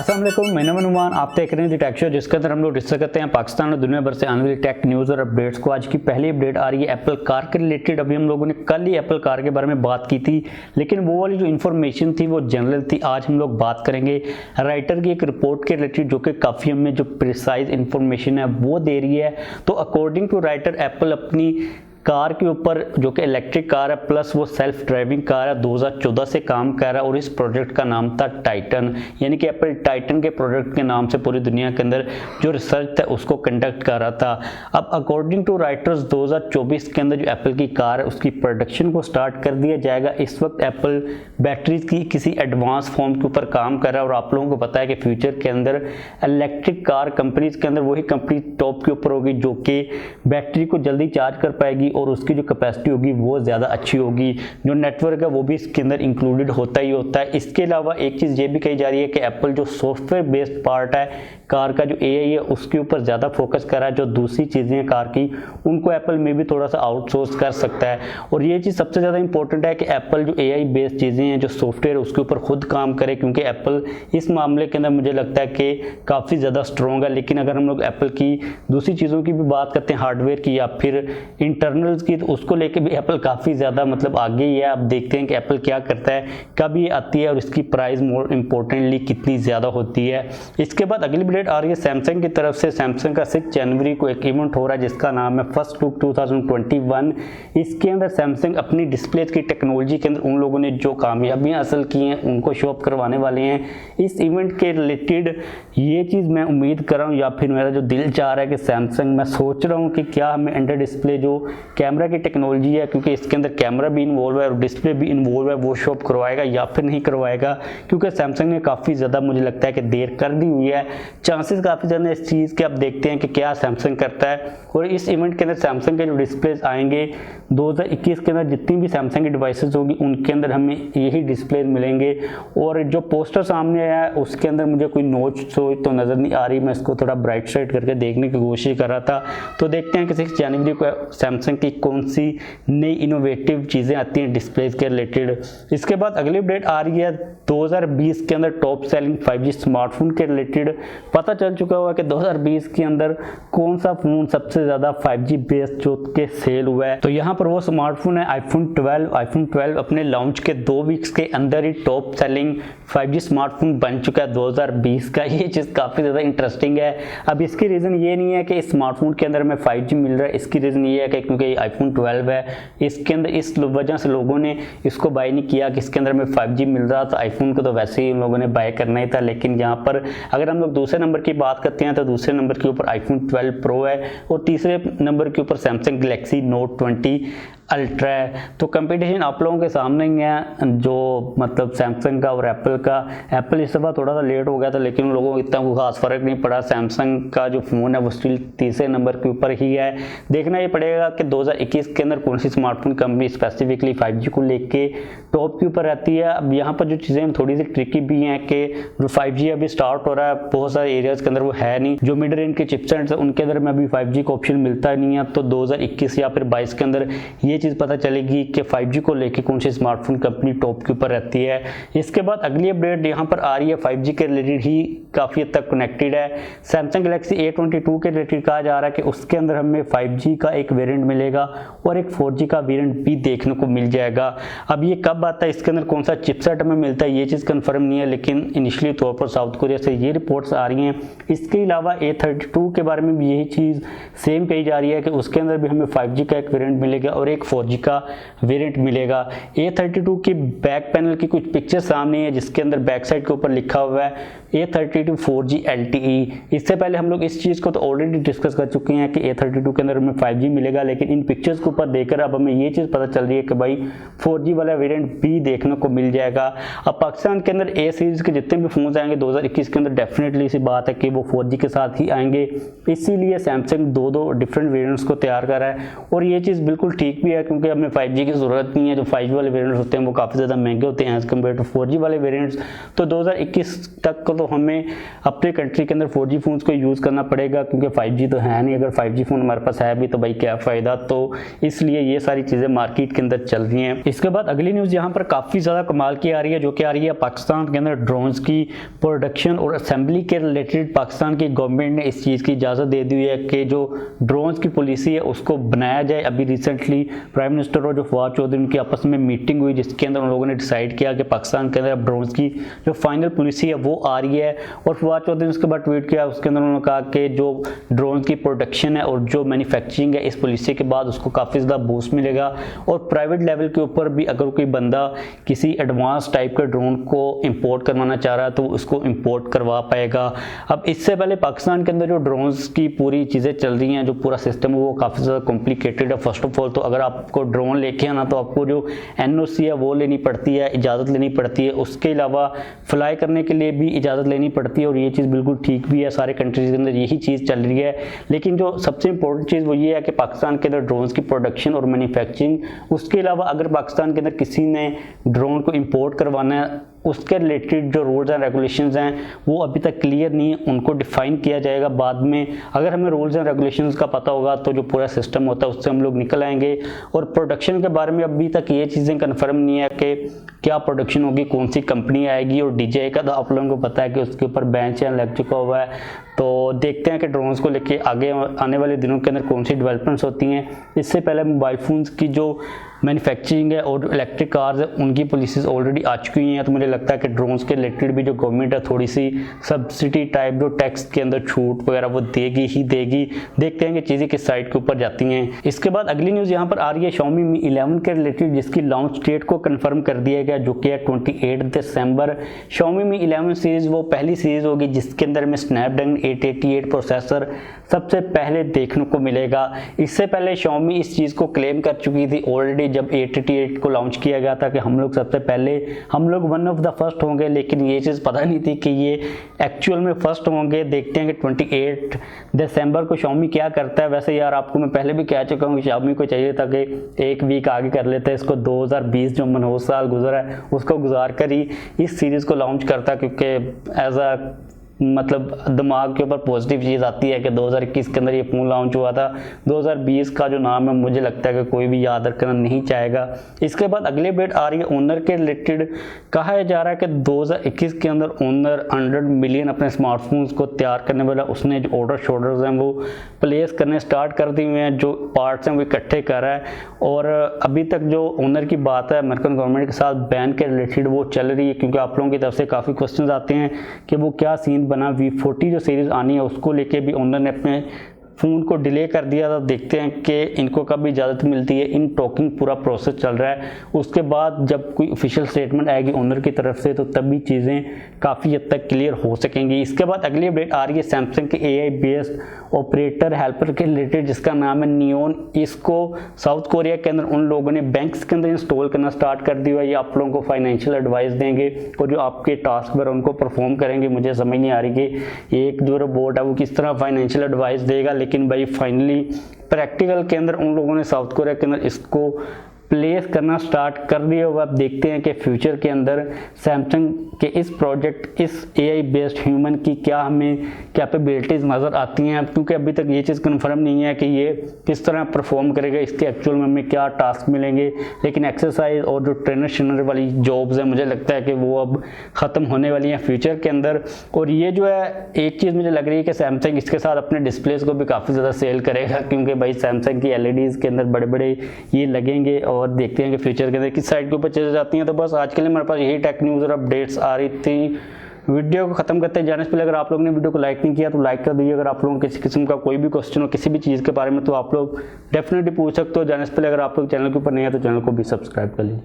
अस्सलाम वालेकुम, मैं अनुमान आप देख रहे हैं दी टेक शो, जिसके अंदर हम लोग डिस्कस करते हैं पाकिस्तान और दुनिया भर से आने वाली टेक न्यूज़ और अपडेट्स को। आज की पहली अपडेट आ रही है एप्पल कार के रिलेटेड। अभी हम लोगों ने कल ही एप्पल कार के बारे में बात की थी, लेकिन वो वाली जो इन्फॉर्मेशन थी वो जनरल थी। आज हम लोग बात करेंगे राइटर की एक रिपोर्ट के रिलेटेड, जो कि काफ़ी हमें जो प्रिसाइज इन्फॉर्मेशन है वो दे रही है। तो अकॉर्डिंग टू राइटर, एप्पल अपनी कार के ऊपर, जो कि इलेक्ट्रिक कार है प्लस वो सेल्फ ड्राइविंग कार है, 2014 से काम कर रहा है और इस प्रोजेक्ट का नाम था टाइटन। यानी कि एप्पल टाइटन के प्रोजेक्ट के नाम से पूरी दुनिया के अंदर जो रिसर्च है उसको कंडक्ट कर रहा था। अब अकॉर्डिंग टू राइटर्स 2024 के अंदर जो एप्पल की कार है उसकी प्रोडक्शन को स्टार्ट कर दिया जाएगा। इस वक्त एप्पल बैटरीज की किसी एडवांस फॉर्म के ऊपर काम कर रहा है और आप लोगों को पता है कि फ्यूचर के अंदर इलेक्ट्रिक कार कंपनीज के अंदर वही कंपनी टॉप के ऊपर होगी जो कि बैटरी को जल्दी चार्ज कर पाएगी और उसकी जो कैपेसिटी होगी वो ज़्यादा अच्छी होगी। जो नेटवर्क है वो भी इसके अंदर इंक्लूडेड होता ही होता है। इसके अलावा एक चीज़ ये भी कही जा रही है कि एप्पल जो सॉफ्टवेयर बेस्ड पार्ट है कार का, जो एआई है, उसके ऊपर ज़्यादा फोकस कर रहा है। जो दूसरी चीज़ें हैं कार की, उनको एप्पल में भी थोड़ा सा आउटसोर्स कर सकता है। और ये चीज़ सबसे ज़्यादा इंपॉर्टेंट है कि एप्पल जो एआई बेस्ड चीज़ें हैं, जो सॉफ्टवेयर, उसके ऊपर खुद काम करे, क्योंकि एप्पल इस मामले के अंदर मुझे लगता है कि काफ़ी ज़्यादा स्ट्रॉन्ग है। लेकिन अगर हम लोग एप्पल की दूसरी चीज़ों की भी बात करते हैं, हार्डवेयर की या फिर इंटरनल्स की, तो उसको लेके भी एप्पल काफ़ी ज़्यादा मतलब आगे ही है। आप देखते हैं कि एप्पल क्या करता है, कब ये आती है और इसकी प्राइस मोर इम्पोर्टेंटली कितनी ज़्यादा होती है। इसके बाद अगली अपडेट आ रही है सैमसंग की तरफ से। सैमसंग का 6 जनवरी को एक इवेंट हो रहा है जिसका नाम है फर्स्ट लुक 2021। इसके अंदर सैमसंग अपनी डिस्प्ले की टेक्नोलॉजी के अंदर उन लोगों ने जो कामयाबियाँ हासिल की हैं उनको शो अप करवाने वाले हैं। इस इवेंट के रिलेटेड ये चीज़ मैं उम्मीद कर रहा हूँ, या फिर मेरा जो दिल चाह रहा है कि सैमसंग, मैं सोच रहा हूँ कि क्या हमें अंडर डिस्प्ले जो कैमरा की टेक्नोलॉजी है, क्योंकि इसके अंदर कैमरा भी इन्वॉल्व है और डिस्प्ले भी इन्वॉल्व है, वो शो अप करवाएगा या फिर नहीं करवाएगा। क्योंकि सैमसंग ने काफ़ी ज़्यादा मुझे लगता है कि देर कर दी हुई है। चांसेस काफ़ी ज़्यादा इस चीज़ के, आप देखते हैं कि क्या सैमसंग करता है। और इस इवेंट के अंदर सैमसंग के जो डिस्प्लेज आएंगे 2021 के अंदर, जितनी भी सैमसंग की डिवाइसेस होगी उनके अंदर हमें यही डिस्प्ले मिलेंगे। और जो पोस्टर सामने आया है उसके अंदर मुझे कोई नोच सोच तो नज़र नहीं आ रही। मैं इसको थोड़ा ब्राइट साइड करके देखने की कोशिश कर रहा था। तो देखते हैं कि 6 जनवरी को सैमसंग की कौन सी नई इनोवेटिव चीज़ें आती हैं डिस्प्लेज के रिलेटेड। इसके बाद अगली अपडेट आ रही है 2020 के अंदर टॉप सेलिंग 5G स्मार्टफोन के रिलेटेड। पता चल चुका हुआ कि 2020 के अंदर कौन सा फ़ोन सबसे ज़्यादा 5G बेस्ड जो के सेल हुआ है। तो यहाँ पर वो स्मार्टफोन है आईफोन 12। आईफोन 12 अपने लॉन्च के 2 वीक्स के अंदर ही टॉप सेलिंग 5G स्मार्टफोन बन चुका है 2020 का। ये चीज़ काफ़ी ज़्यादा इंटरेस्टिंग है। अब इसकी रीज़न ये नहीं है कि इस स्मार्टफोन के अंदर हमें 5G मिल रहा है, इसकी रीज़न ये है कि क्योंकि आईफोन 12 है, इसके अंदर इस वजह से लोगों ने इसको बाय नहीं किया कि इसके अंदर में 5G मिल रहा था। आईफोन को तो वैसे ही लोगों ने बाय करना ही था। लेकिन यहाँ पर अगर हम लोग दूसरे नंबर की बात करते हैं तो दूसरे नंबर के ऊपर आईफोन 12 प्रो है और तीसरे नंबर के ऊपर सैमसंग गैलेक्सी नोट 20 अल्ट्रा है। तो कंपटीशन आप लोगों के सामने ही है, जो मतलब सैमसंग का और एप्पल का। एप्पल इस दफ़ा थोड़ा सा लेट हो गया था, लेकिन उन लोगों को इतना खास फर्क नहीं पड़ा। सैमसंग का जो फ़ोन है वो स्टिल तीसरे नंबर के ऊपर ही है। देखना ये पड़ेगा कि 2021 के अंदर कौन सी स्मार्टफोन कंपनी स्पेसिफिकली 5G को लेके टॉप के ऊपर रहती है। अब यहाँ पर जो चीज़ें थोड़ी सी ट्रिकी भी हैं कि जो 5G अभी स्टार्ट हो रहा है बहुत सारे एरियाज़ के अंदर वो है नहीं। जो मिड रेंज के चिपसेट्स हैं उनके अंदर में अभी 5G का ऑप्शन मिलता नहीं है। तो 2021 या फिर 22 के अंदर ये चीज़ पता चलेगी कि 5G को लेके कौन सी स्मार्टफोन कंपनी टॉप के ऊपर रहती है। इसके बाद अगली अपडेट यहाँ पर आ रही है 5G के रिलेटेड ही, काफ़ी हद तक कनेक्टेड है। सैमसंग गैलेक्सी A22 के रिलेटेड कहा जा रहा है कि उसके अंदर हमें 5G का एक वेरिएंट मिलेगा और एक 4G का वेरिएंट भी देखने को मिल जाएगा। अब ये कब आता है, इसके अंदर कौन सा चिपसेट हमें मिलता है, ये चीज़ कंफर्म नहीं है, लेकिन इनिशियली तौर पर साउथ कोरिया से ये रिपोर्ट्स आ रही हैं। इसके अलावा A32 के बारे में भी यही चीज़ सेम कही जा रही है कि उसके अंदर भी हमें 5G का एक वेरिएंट मिलेगा और एक 4G का वेरिएंट मिलेगा। A32 की बैक पैनल की कुछ पिक्चर सामने है जिसके अंदर बैक साइड के ऊपर लिखा हुआ है A32 4G LTE। इससे पहले हम लोग इस चीज़ को तो ऑलरेडी डिस्कस कर चुके हैं कि A32 के अंदर हमें 5G मिलेगा, लेकिन इन पिक्चर्स के ऊपर देखकर अब हमें ये चीज़ पता चल रही है कि भाई 4G वाला वेरिएंट भी देखने को मिल जाएगा। अब पाकिस्तान के अंदर A सीरीज़ के जितने भी फ़ोन आएंगे 2021 के अंदर डेफिनेटली सी बात है कि वो 4G के साथ ही आएंगे। इसीलिए सैमसंग दो डिफरेंट वेरिएंट्स को तैयार कर रहा है और ये चीज़ बिल्कुल ठीक भी है, क्योंकि हमें 5G की ज़रूरत नहीं है। जो 5G वाले वेरिएंट्स होते हैं वो काफ़ी ज़्यादा महंगे होते हैं एज़ कम्पेयर टू 4G वाले वेरिएंट्स। तो 2021 तक को तो तो हमें अपने कंट्री के अंदर 4G फ़ोन्स को यूज़ करना पड़ेगा, क्योंकि 5G तो है नहीं। अगर 5G फ़ोन हमारे पास है भी तो भाई क्या फ़ायदा। तो इसलिए ये सारी चीज़ें मार्केट के अंदर चल रही हैं। इसके बाद अगली न्यूज़ यहाँ पर काफ़ी ज़्यादा कमाल की आ रही है, जो कि आ रही है पाकिस्तान के अंदर ड्रोन्स की प्रोडक्शन और असेंबली के रिलेटेड पाकिस्तान की गवर्नमेंट ने इस चीज़ की इजाज़त दे दी हुई है कि जो ड्रोन्स की पॉलिसी है उसको बनाया जाए। अभी रिसेंटली प्राइम मिनिस्टर और जो फवाद चौधरी उनकी आपस में मीटिंग हुई, जिसके अंदर उन लोगों ने डिसाइड किया कि पाकिस्तान के अंदर अब ड्रोन्स की जो फाइनल पॉलिसी है वो आ रही है। और फवाद चौधरी ने उसके बाद ट्वीट किया, उसके अंदर उन्होंने कहा कि जो ड्रोन्स की प्रोडक्शन है और जो मैन्युफैक्चरिंग है इस पॉलिसी के बाद उसको काफ़ी ज़्यादा बूस्ट मिलेगा। और प्राइवेट लेवल के ऊपर भी अगर कोई बंदा किसी एडवांस टाइप के ड्रोन को इंपोर्ट करवाना चाह रहा है तो उसको इंपोर्ट करवा पाएगा। अब इससे पहले पाकिस्तान के अंदर जो ड्रोन्स की पूरी चीज़ें चल रही हैं, जो पूरा सिस्टम है वो काफ़ी ज़्यादा कॉम्प्लिकेटेड है। फर्स्ट ऑफ ऑल तो अगर आपको ड्रोन लेके आना तो आपको जो NOC है वो लेनी पड़ती है, इजाज़त लेनी पड़ती है। उसके अलावा फ्लाई करने के लिए भी इजाज़त लेनी पड़ती है और ये चीज़ बिल्कुल ठीक भी है। सारे कंट्रीज़ के अंदर यही चीज़ चल रही है। लेकिन जो सबसे इंपॉर्टेंट चीज़ वो ये है कि पाकिस्तान के अंदर ड्रोन्स की प्रोडक्शन और मैन्युफैक्चरिंग, उसके अलावा अगर पाकिस्तान के अंदर किसी ने ड्रोन को इंपोर्ट करवाना है उसके रिलेटेड जो रूल्स एंड रेगुलेशंस हैं वो अभी तक क्लियर नहीं है, उनको डिफाइन किया जाएगा बाद में। अगर हमें रूल्स एंड रेगुलेशंस का पता होगा तो जो पूरा सिस्टम होता है उससे हम लोग निकल आएंगे। और प्रोडक्शन के बारे में अभी तक ये चीज़ें कंफर्म नहीं है कि क्या प्रोडक्शन होगी, कौन सी कंपनी आएगी। और DJI का तो आप लोगों को पता है कि उसके ऊपर बैन चैन लग चुका हुआ है। तो देखते हैं कि ड्रोन्स को लेके आगे आने वाले दिनों के अंदर कौन सी डेवलपमेंट्स होती हैं। इससे पहले मोबाइल फ़ोन्स की जो मैन्युफैक्चरिंग है और इलेक्ट्रिक कार्स है उनकी पॉलिसीज़ ऑलरेडी आ चुकी हैं। तो मुझे लगता है कि ड्रोन्स के रिलेटेड भी जो गवर्नमेंट है थोड़ी सी सब्सिडी टाइप जो टैक्स के अंदर छूट वगैरह वो देगी ही देगी। देखते हैं कि चीज़ें किस साइड के ऊपर जाती हैं। इसके बाद अगली न्यूज़ यहाँ पर आ रही है Xiaomi Mi 11 के रिलेटेड, जिसकी लॉन्च डेट को कन्फर्म कर दिया गया, जो कि है 28 दिसंबर। Xiaomi Mi 11 सीरीज़ वो पहली सीरीज़ होगी जिसके अंदर में स्नैपड्रैगन 888 प्रोसेसर सबसे पहले देखने को मिलेगा। इससे पहले Xiaomi इस चीज़ को क्लेम कर चुकी थी ऑलरेडी जब 888 को लॉन्च किया गया था कि हम लोग सबसे पहले, हम लोग वन ऑफ द फर्स्ट होंगे। लेकिन ये चीज़ पता नहीं थी कि ये एक्चुअल में फर्स्ट होंगे। देखते हैं कि 28 दिसंबर को Xiaomi क्या करता है। वैसे यार आपको मैं पहले भी कह चुका हूँ कि Xiaomi को चाहिए था कि एक वीक आगे कर लेते हैं इसको। 2020 जो मनहूस साल गुजरा है उसको गुजार कर ही इस सीरीज़ को लॉन्च करता, क्योंकि एज अ मतलब दिमाग के ऊपर पॉजिटिव चीज़ आती है कि 2021 के अंदर ये फ़ोन लॉन्च हुआ था। 2020 का जो नाम है मुझे लगता है कि कोई भी याद रखना नहीं चाहेगा। इसके बाद अगली अपडेट आ रही है ओनर के रिलेटेड। कहा जा रहा है कि 2021 के अंदर ओनर 100 मिलियन अपने स्मार्टफोन्स को तैयार करने वाला, उसने जो ऑर्डर्स हैं वो प्लेस करने स्टार्ट कर दिए हुए हैं, जो पार्ट्स हैं वो इकट्ठे कर रहा है। और अभी तक जो ओनर की बात है अमेरिकन गवर्नमेंट के साथ बैन के रिलेटेड वो चल रही है, क्योंकि आप लोगों की तरफ से काफ़ी क्वेश्चन आते हैं कि वो क्या सीन बना। V40 जो सीरीज़ आनी है उसको लेके भी ओनर ने अपने फ़ोन को डिले कर दिया था। देखते हैं कि इनको कब इजाज़त मिलती है। इन टॉकिंग पूरा प्रोसेस चल रहा है। उसके बाद जब कोई ऑफिशियल स्टेटमेंट आएगी ओनर की तरफ से तो तभी चीज़ें काफ़ी हद तक क्लियर हो सकेंगी। इसके बाद अगली अपडेट आ रही है सैमसंग के AI बेस्ड ऑपरेटर हेल्पर के रिलेटेड, जिसका नाम है नियोन। इसको साउथ कोरिया के अंदर उन लोगों ने बैंक्स के अंदर इंस्टॉल करना स्टार्ट कर दिया है। ये आप लोगों को फाइनेंशियल एडवाइस देंगे और जो आपके टास्क पर उनको परफॉर्म करेंगे। मुझे समझ नहीं आ रही कि एक जो रोबोट है वो किस तरह फाइनेंशियल एडवाइस देगा, लेकिन भाई फाइनली प्रैक्टिकल के अंदर उन लोगों ने साउथ कोरिया के अंदर इसको प्लेस करना स्टार्ट कर दिया हुआ। अब देखते हैं कि फ्यूचर के अंदर सैमसंग के इस प्रोजेक्ट, इस AI बेस्ड ह्यूमन की क्या हमें कैपेबिलिटीज़ नज़र आती हैं, क्योंकि अभी तक ये चीज़ कन्फर्म नहीं है कि ये किस तरह परफॉर्म करेगा, इसके एक्चुअल में हमें क्या टास्क मिलेंगे। लेकिन एक्सरसाइज और जो ट्रेनर वाली जॉब्स हैं मुझे लगता है कि वो अब ख़त्म होने वाली हैं फ्यूचर के अंदर। और ये जो है एक चीज़ मुझे लग रही है कि सैमसंग इसके साथ अपने डिस्प्लेस को भी काफ़ी ज़्यादा सेल करेगा, क्योंकि भाई सैमसंग की LEDs के अंदर बड़े बड़े ये लगेंगे। और देखते हैं कि फ्यूचर के अंदर किस साइड के ऊपर चले जाती हैं। तो बस आज के लिए हमारे पास यही टेक न्यूज़ और अपडेट्स आ रही थी। वीडियो को खत्म करते हैं जाने से पहले अगर आप लोगों ने वीडियो को लाइक नहीं किया तो लाइक कर दीजिए। अगर आप लोगों को किसी किस्म का कोई भी क्वेश्चन हो किसी भी चीज़ के बारे में तो आप लोग डेफिनेटली पूछ सकते हो। जाने से पहले अगर आप लोग चैनल के ऊपर नहीं है तो चैनल को भी सब्सक्राइब कर लीजिए।